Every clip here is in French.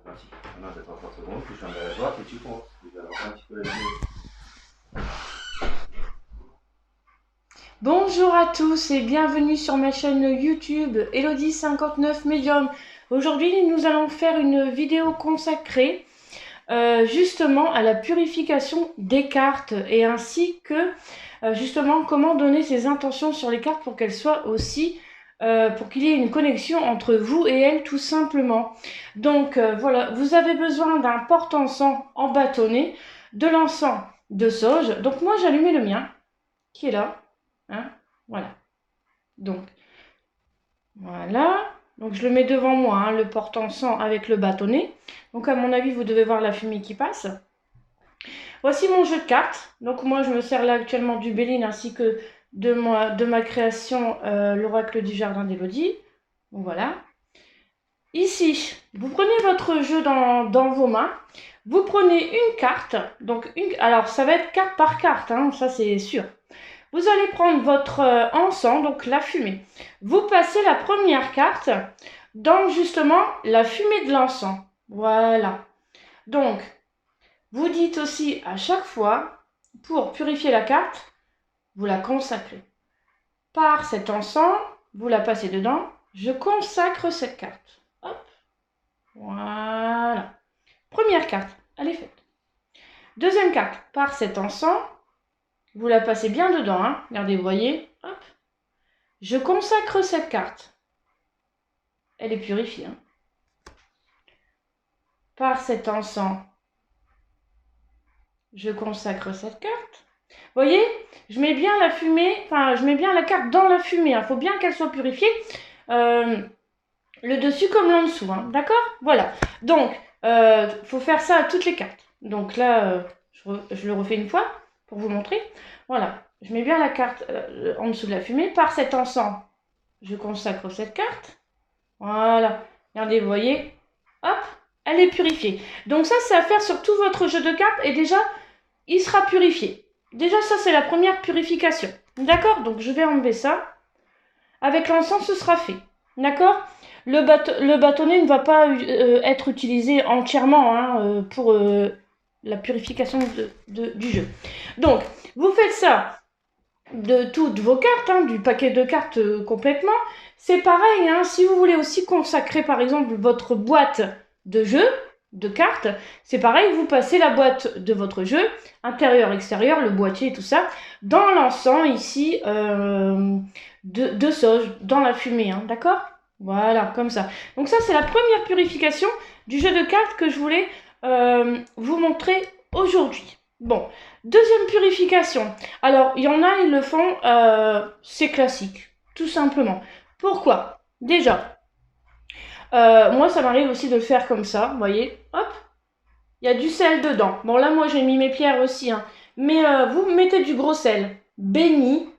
parti. Maintenant, t'attends 30 secondes, tu changes à la droite et tu comptes. Tu vas avancer un petit peu la vidéo. Bonjour à tous et bienvenue sur ma chaîne YouTube Elodie59 Medium. Aujourd'hui, nous allons faire une vidéo consacrée justement à la purification des cartes et ainsi que justement comment donner ses intentions sur les cartes pour qu'elles soient aussi pour qu'il y ait une connexion entre vous et elles tout simplement. Donc voilà, vous avez besoin d'un porte-encens en bâtonnet, de l'encens de sauge. Donc moi j'ai allumé le mien qui est là. Hein, voilà. Donc, voilà. Donc, je le mets devant moi, hein, le porte-encens avec le bâtonnet. Donc, à mon avis, vous devez voir la fumée qui passe. Voici mon jeu de cartes. Donc, moi, je me sers là actuellement du Béline ainsi que de ma création, l'oracle du jardin d'Élodie. Donc, voilà. Ici, vous prenez votre jeu dans vos mains. Vous prenez une carte. Donc, alors, ça va être carte par carte, hein, ça c'est sûr. Vous allez prendre votre encens, donc la fumée. Vous passez la première carte dans justement la fumée de l'encens. Voilà. Donc, vous dites aussi à chaque fois, pour purifier la carte, vous la consacrez. Par cet encens, vous la passez dedans. Je consacre cette carte. Hop. Voilà. Première carte, elle est faite. Deuxième carte, par cet encens, vous la passez bien dedans, hein. Regardez, vous voyez, hop. Je consacre cette carte. Elle est purifiée. Hein. Par cet encens, je consacre cette carte. Vous voyez, je mets bien la fumée, enfin, je mets bien la carte dans la fumée. Il faut bien qu'elle soit purifiée. Le dessus comme l'en dessous, hein. D'accord? Voilà. Donc, faut faire ça à toutes les cartes. Donc là, je le refais une fois pour vous montrer. Voilà. Je mets bien la carte en dessous de la fumée. Par cet encens, je consacre cette carte. Voilà. Regardez, vous voyez. Hop, elle est purifiée. Donc ça, c'est à faire sur tout votre jeu de cartes. Et déjà, il sera purifié. Déjà, ça, c'est la première purification. D'accord? Donc, je vais enlever ça. Avec l'encens, ce sera fait. D'accord? Le bâtonnet ne va pas être utilisé entièrement hein, pour la purification du jeu. Donc, vous faites ça de toutes vos cartes, hein, du paquet de cartes complètement. C'est pareil, hein, si vous voulez aussi consacrer par exemple votre boîte de jeu, de cartes, c'est pareil, vous passez la boîte de votre jeu, intérieur, extérieur, le boîtier et tout ça, dans l'encens ici de sauge, dans la fumée, hein, d'accord? Voilà, comme ça. Donc ça, c'est la première purification du jeu de cartes que je voulais vous montrer aujourd'hui. Bon, deuxième purification. Alors, il y en a, ils le font, c'est classique, tout simplement. Pourquoi? Déjà, moi, ça m'arrive aussi de le faire comme ça, vous voyez, hop, il y a du sel dedans. Bon, là, moi, j'ai mis mes pierres aussi, hein. Mais vous mettez du gros sel, béni.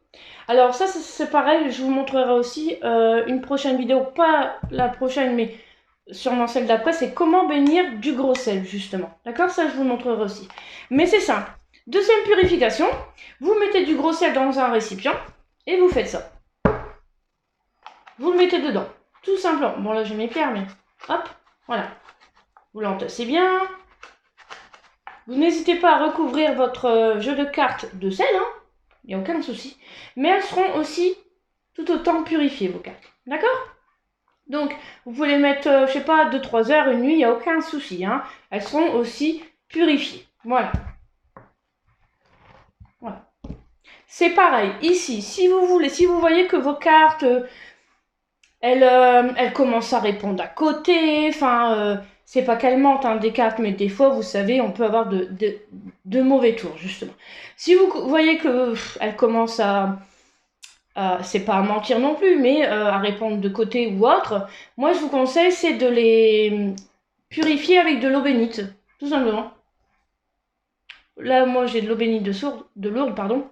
Alors, ça, c'est pareil, je vous montrerai aussi une prochaine vidéo, pas la prochaine, mais sûrement celle d'après, c'est comment bénir du gros sel, justement. D'accord? Ça, je vous montrerai aussi. Mais c'est simple. Deuxième purification, vous mettez du gros sel dans un récipient et vous faites ça. Vous le mettez dedans, tout simplement. Bon, là, j'ai mes pierres, mais hop, voilà. Vous l'entassez bien. Vous n'hésitez pas à recouvrir votre jeu de cartes de sel, hein. Il n'y a aucun souci. Mais elles seront aussi tout autant purifiées, vos cartes. D'accord? Donc, vous pouvez les mettre, je sais pas, 2-3 heures, une nuit, il n'y a aucun souci. Hein. Elles seront aussi purifiées. Voilà. Voilà. C'est pareil, ici, si vous voulez, si vous voyez que vos cartes, elles commencent à répondre à côté, enfin, c'est pas qu'elles mentent, hein, des cartes, mais des fois, vous savez, on peut avoir de mauvais tours, justement. Si vous voyez que elles commencent c'est pas à mentir non plus, mais à répondre de côté ou autre, moi, je vous conseille, c'est de les purifier avec de l'eau bénite, tout simplement. Là, moi, j'ai de l'eau bénite de Lourdes, pardon.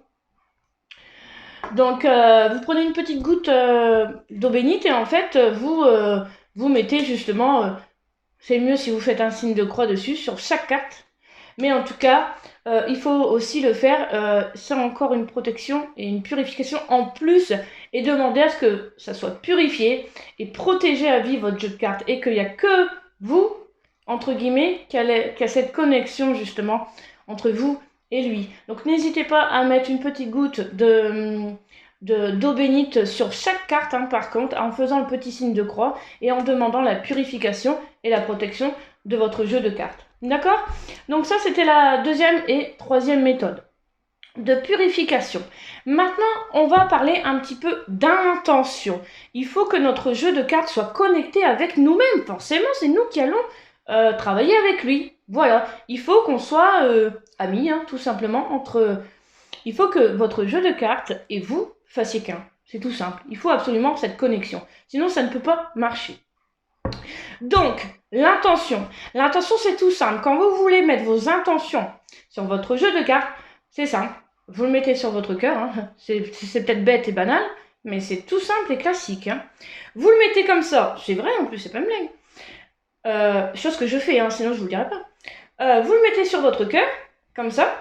Donc, vous prenez une petite goutte d'eau bénite et en fait, vous mettez justement, c'est mieux si vous faites un signe de croix dessus sur chaque carte. Mais en tout cas, il faut aussi le faire, c'est encore une protection et une purification en plus et demander à ce que ça soit purifié et protégé à vie votre jeu de cartes et qu'il n'y a que vous entre guillemets, qu'il y a cette connexion justement entre vous et lui. Donc n'hésitez pas à mettre une petite goutte d'eau bénite sur chaque carte, hein, par contre, en faisant le petit signe de croix et en demandant la purification et la protection de votre jeu de cartes. D'accord? Donc ça, c'était la deuxième et troisième méthode de purification. Maintenant, on va parler un petit peu d'intention. Il faut que notre jeu de cartes soit connecté avec nous-mêmes. Forcément, c'est nous qui allons travailler avec lui. Voilà, il faut qu'on soit amis, hein, tout simplement. Il faut que votre jeu de cartes et vous fassiez qu'un. C'est tout simple. Il faut absolument cette connexion. Sinon, ça ne peut pas marcher. Donc, l'intention. L'intention, c'est tout simple. Quand vous voulez mettre vos intentions sur votre jeu de cartes, c'est simple. Vous le mettez sur votre cœur. Hein. C'est peut-être bête et banal, mais c'est tout simple et classique. Hein. Vous le mettez comme ça. C'est vrai, en plus, c'est pas une blague. Chose que je fais, hein, sinon je vous le dirai pas. Vous le mettez sur votre cœur, comme ça.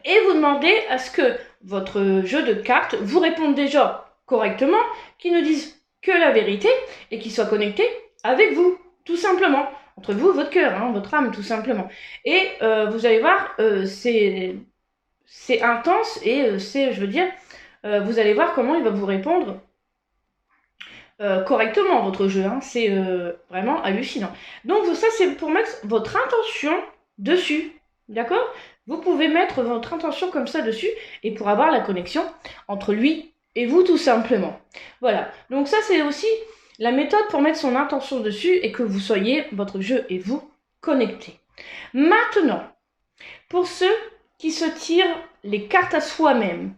Et vous demandez à ce que votre jeu de cartes vous réponde déjà correctement, qu'il ne dise que la vérité et qu'il soit connecté avec vous, tout simplement. Entre vous et votre cœur, hein, votre âme, tout simplement. Et vous allez voir, c'est intense et je veux dire, vous allez voir comment il va vous répondre correctement, votre jeu. Hein. C'est vraiment hallucinant. Donc ça, c'est pour mettre votre intention dessus. D'accord? Vous pouvez mettre votre intention comme ça dessus et pour avoir la connexion entre lui et vous, tout simplement. Voilà. Donc ça, c'est aussi la méthode pour mettre son intention dessus et que vous soyez, votre jeu et vous, connectés. Maintenant, pour ceux qui se tirent les cartes à soi-même,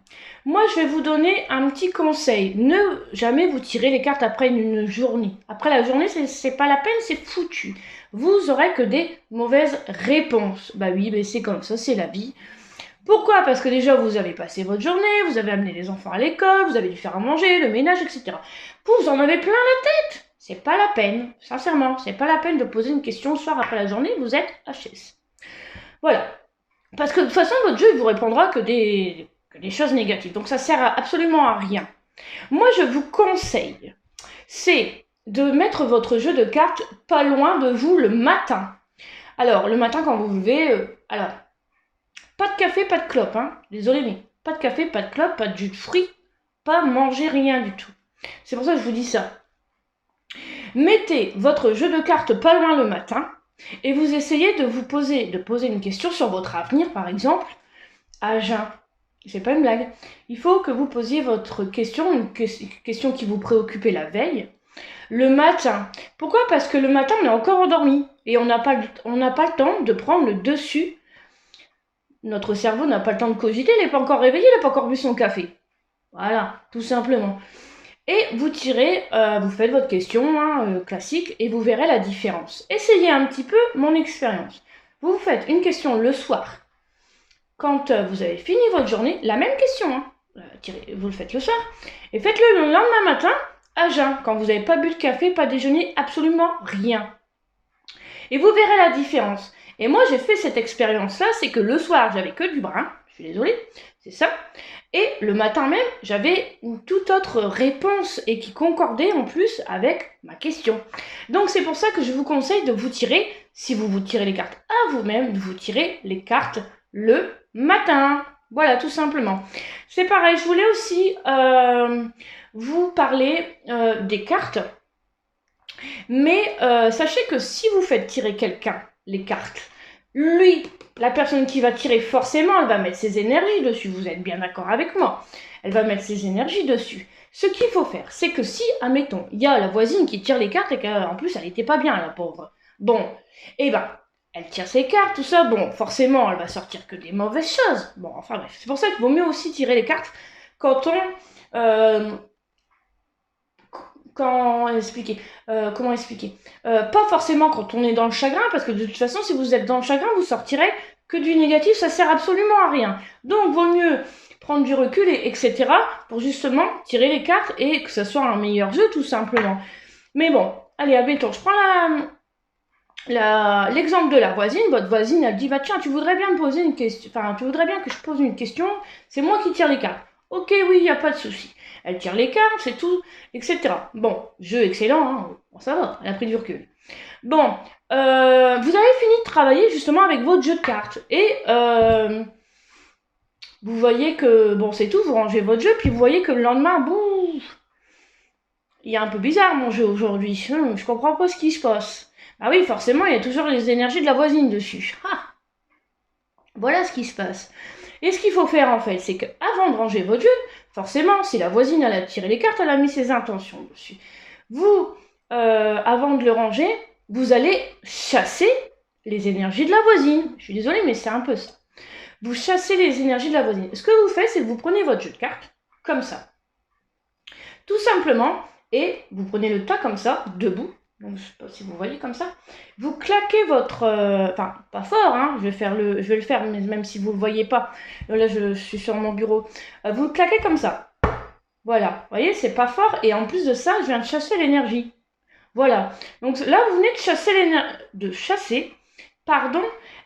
moi, je vais vous donner un petit conseil. Ne jamais vous tirer les cartes après une journée. Après la journée, c'est pas la peine, c'est foutu. Vous aurez que des mauvaises réponses. Bah oui, mais c'est comme ça, c'est la vie. Pourquoi? Parce que déjà, vous avez passé votre journée, vous avez amené les enfants à l'école, vous avez dû faire à manger, le ménage, etc. Vous en avez plein la tête. C'est pas la peine, sincèrement. C'est pas la peine de poser une question le soir après la journée, vous êtes HS. Voilà. Parce que de toute façon, votre jeu, il vous répondra que des choses négatives. Donc ça sert absolument à rien. Moi, je vous conseille, c'est de mettre votre jeu de cartes pas loin de vous le matin. Alors, le matin, quand vous vous levez, alors, pas de café, pas de clope, hein. Désolé, mais pas de café, pas de clope, pas de jus de fruits, pas manger rien du tout. C'est pour ça que je vous dis ça. Mettez votre jeu de cartes pas loin le matin et vous essayez de poser une question sur votre avenir, par exemple, à jeun. C'est pas une blague. Il faut que vous posiez votre question, une question qui vous préoccupait la veille, le matin. Pourquoi? Parce que le matin, on est encore endormi et on n'a pas le temps de prendre le dessus. Notre cerveau n'a pas le temps de cogiter, il n'est pas encore réveillé, il n'a pas encore bu son café. Voilà, tout simplement. Et vous tirez, vous faites votre question classique et vous verrez la différence. Essayez un petit peu mon expérience. Vous faites une question le soir. Quand vous avez fini votre journée, la même question, hein. Vous le faites le soir, et faites-le le lendemain matin à jeun, quand vous n'avez pas bu de café, pas déjeuné, absolument rien. Et vous verrez la différence. Et moi, j'ai fait cette expérience-là, c'est que le soir, j'avais que du brun, je suis désolée, c'est ça. Et le matin même, j'avais une toute autre réponse et qui concordait en plus avec ma question. Donc c'est pour ça que je vous conseille de vous tirer, si vous vous tirez les cartes à vous-même, de vous tirer les cartes le matin. Voilà, tout simplement. C'est pareil, je voulais aussi vous parler des cartes. Mais sachez que si vous faites tirer quelqu'un les cartes, lui, la personne qui va tirer, forcément, elle va mettre ses énergies dessus. Vous êtes bien d'accord avec moi? Elle va mettre ses énergies dessus. Ce qu'il faut faire, c'est que si, admettons, il y a la voisine qui tire les cartes et qu'en plus, elle n'était pas bien, la pauvre. Bon, eh ben, elle tire ses cartes, tout ça, bon, forcément, elle va sortir que des mauvaises choses. Bon, enfin bref, c'est pour ça qu'il vaut mieux aussi tirer les cartes quand on... comment expliquer pas forcément quand on est dans le chagrin, parce que de toute façon, si vous êtes dans le chagrin, vous sortirez que du négatif, ça sert absolument à rien. Donc, vaut mieux prendre du recul, etc., pour justement tirer les cartes et que ça soit un meilleur jeu, tout simplement. Mais bon, allez, admettons, je prends l'exemple de la voisine. Votre voisine, elle dit, bah tiens, tu voudrais bien me poser une question, enfin, tu voudrais bien que je pose une question, c'est moi qui tire les cartes. Ok, oui, il n'y a pas de souci. elle tire les cartes, c'est tout, etc. Bon, jeu excellent, hein. Bon, ça va, elle a pris du recul. Bon, vous avez fini de travailler justement avec votre jeu de cartes. Et vous voyez que, bon, c'est tout, vous rangez votre jeu, puis vous voyez que le lendemain, boum, il est un peu bizarre mon jeu aujourd'hui. Je comprends pas ce qui se passe. Ah oui, forcément, il y a toujours les énergies de la voisine dessus. Ah, voilà ce qui se passe. Et ce qu'il faut faire en fait, c'est qu'avant de ranger votre jeu, forcément, si la voisine elle a tiré les cartes, elle a mis ses intentions dessus. Vous, avant de le ranger, vous allez chasser les énergies de la voisine. Je suis désolée, mais c'est un peu ça. Vous chassez les énergies de la voisine. Ce que vous faites, c'est que vous prenez votre jeu de cartes, comme ça. Tout simplement, et vous prenez le tas comme ça, debout. Donc, je ne sais pas si vous voyez comme ça. Vous claquez votre... Enfin, pas fort, hein. Je vais le faire, mais même si vous ne le voyez pas. Là, je suis sur mon bureau. Vous le claquez comme ça. Voilà. Vous voyez, c'est pas fort. Et en plus de ça, je viens de chasser l'énergie. Voilà. Donc là, vous venez de chasser,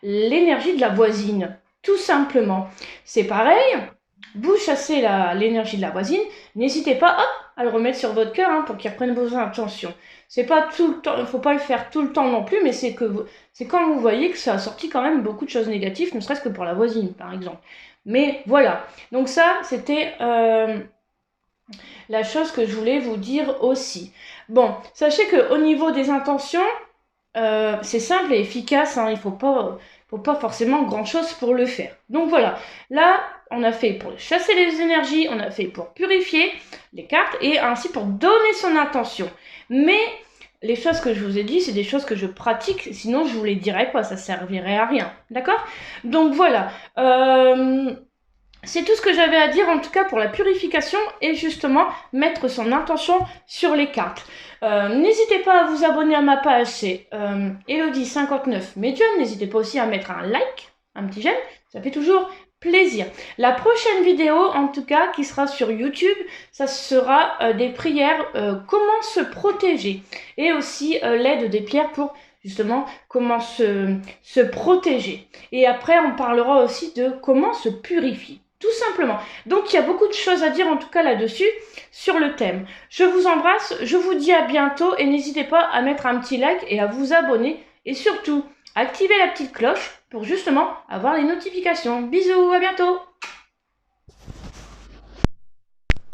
l'énergie de la voisine. Tout simplement. C'est pareil. Vous chassez l'énergie de la voisine. N'hésitez pas à le remettre sur votre cœur, hein, pour qu'il reprenne vos intentions. C'est pas tout le temps, il ne faut pas le faire tout le temps non plus, mais c'est quand vous voyez que ça a sorti quand même beaucoup de choses négatives, ne serait-ce que pour la voisine, par exemple. Mais voilà. Donc ça, c'était la chose que je voulais vous dire aussi. Bon, sachez qu'au niveau des intentions, c'est simple et efficace, hein, il ne faut pas forcément grand-chose pour le faire. Donc voilà, là, on a fait pour chasser les énergies, on a fait pour purifier les cartes et ainsi pour donner son intention. Mais les choses que je vous ai dit, c'est des choses que je pratique, sinon je vous les dirais pas, ça servirait à rien. D'accord? Donc voilà. C'est tout ce que j'avais à dire en tout cas pour la purification et justement mettre son intention sur les cartes. N'hésitez pas à vous abonner à ma page, c'est Elodie59 Medium. N'hésitez pas aussi à mettre un like, un petit j'aime, ça fait toujours plaisir. La prochaine vidéo en tout cas qui sera sur YouTube, ça sera des prières, comment se protéger et aussi l'aide des pierres pour justement comment se protéger. Et après on parlera aussi de comment se purifier. Tout simplement. Donc, il y a beaucoup de choses à dire, en tout cas, là-dessus, sur le thème. Je vous embrasse, je vous dis à bientôt et n'hésitez pas à mettre un petit like et à vous abonner. Et surtout, activez la petite cloche pour justement avoir les notifications. Bisous, à bientôt!